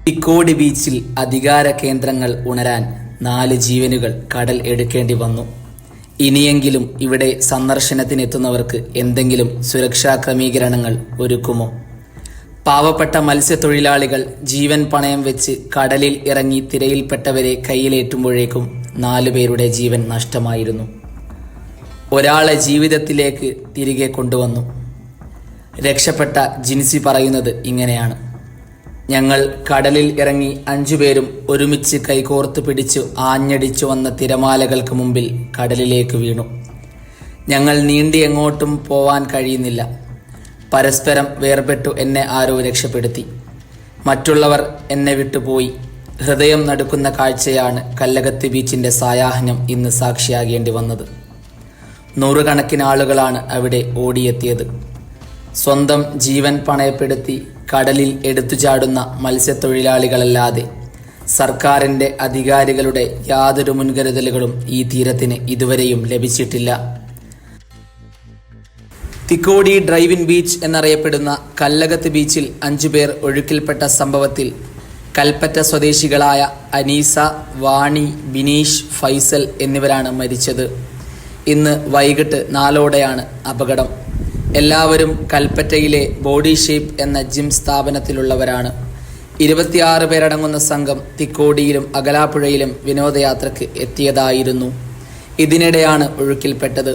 തിക്കോടി ബീച്ചിൽ അധികാര കേന്ദ്രങ്ങൾ ഉണരാൻ 4 ജീവനുകൾ കടൽ എടുക്കേണ്ടി വന്നു. ഇനിയെങ്കിലും ഇവിടെ സന്ദർശനത്തിനെത്തുന്നവർക്ക് എന്തെങ്കിലും സുരക്ഷാ ക്രമീകരണങ്ങൾ ഒരുക്കുമോ? പാവപ്പെട്ട മത്സ്യത്തൊഴിലാളികൾ ജീവൻ പണയം വെച്ച് കടലിൽ ഇറങ്ങി തിരയിൽപ്പെട്ടവരെ കയ്യിലേറ്റുമ്പോഴേക്കും 4 പേരുടെ ജീവൻ നഷ്ടമായിരുന്നു. ഒരാളെ ജീവിതത്തിലേക്ക് തിരികെ കൊണ്ടുവന്നു. രക്ഷപ്പെട്ട ജിൻസി പറയുന്നത് ഇങ്ങനെയാണ്: ഞങ്ങൾ കടലിൽ ഇറങ്ങി 5 പേരും ഒരുമിച്ച് കൈകോർത്ത് പിടിച്ചു ആഞ്ഞടിച്ചു വന്ന തിരമാലകൾക്ക് മുമ്പിൽ കടലിലേക്ക് വീണു. ഞങ്ങൾ നീണ്ടി എങ്ങോട്ടും പോവാൻ കഴിയുന്നില്ല. പരസ്പരം വേർപെട്ടു എന്നെ ആരോ രക്ഷപ്പെടുത്തി. മറ്റുള്ളവർ എന്നെ വിട്ടുപോയി. ഹൃദയം നടുക്കുന്ന കാഴ്ചയാണ് കല്ലകത്ത് ബീച്ചിൻ്റെ സായാഹ്നം ഇന്ന് സാക്ഷിയാകേണ്ടി വന്നത്. 100 കണക്കിന് ആളുകളാണ് അവിടെ ഓടിയെത്തിയത്. സ്വന്തം ജീവൻ പണയപ്പെടുത്തി കടലിൽ എടുത്തുചാടുന്ന മത്സ്യത്തൊഴിലാളികളല്ലാതെ സർക്കാരിൻ്റെ അധികാരികളുടെ യാതൊരു മുൻകരുതലുകളും ഈ തീരത്തിന് ഇതുവരെയും ലഭിച്ചിട്ടില്ല. തിക്കോടി ഡ്രൈവിൻ ബീച്ച് എന്നറിയപ്പെടുന്ന കല്ലകത്ത് ബീച്ചിൽ 5 പേർ ഒഴുക്കിൽപ്പെട്ട സംഭവത്തിൽ കൽപ്പറ്റ സ്വദേശികളായ അനീസ, വാണി, ബിനീഷ്, ഫൈസൽ എന്നിവരാണ് മരിച്ചത്. ഇന്ന് വൈകിട്ട് 4ഓടെയാണ് അപകടം. എല്ലാവരും കൽപ്പറ്റയിലെ ബോഡി ഷേപ്പ് എന്ന ജിം സ്ഥാപനത്തിലുള്ളവരാണ്. 26 പേരടങ്ങുന്ന സംഘം തിക്കോടിയിലും അകലാപ്പുഴയിലും വിനോദയാത്രയ്ക്ക് എത്തിയതായിരുന്നു. ഇതിനിടെയാണ് ഒഴുക്കിൽപ്പെട്ടത്.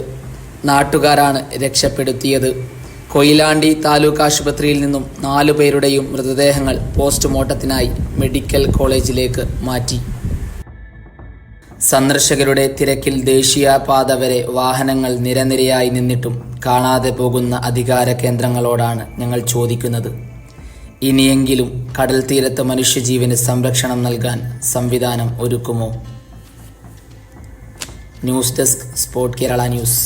നാട്ടുകാരാണ് രക്ഷപ്പെടുത്തിയത്. കൊയിലാണ്ടി താലൂക്ക് ആശുപത്രിയിൽ നിന്നും 4 പേരുടെയും മൃതദേഹങ്ങൾ പോസ്റ്റ്മോർട്ടത്തിനായി മെഡിക്കൽ കോളേജിലേക്ക് മാറ്റി. സന്ദർശകരുടെ തിരക്കിൽ ദേശീയപാത വരെ വാഹനങ്ങൾ നിരനിരയായി നിന്നിട്ടും കാണാതെ പോകുന്ന അധികാര കേന്ദ്രങ്ങളോടാണ് ഞങ്ങൾ ചോദിക്കുന്നത്. ഇനിയെങ്കിലും കടൽ തീരത്ത് മനുഷ്യജീവന് സംരക്ഷണം നൽകാൻ സംവിധാനം ഒരുക്കുമോ? News desk, sport Kerala news.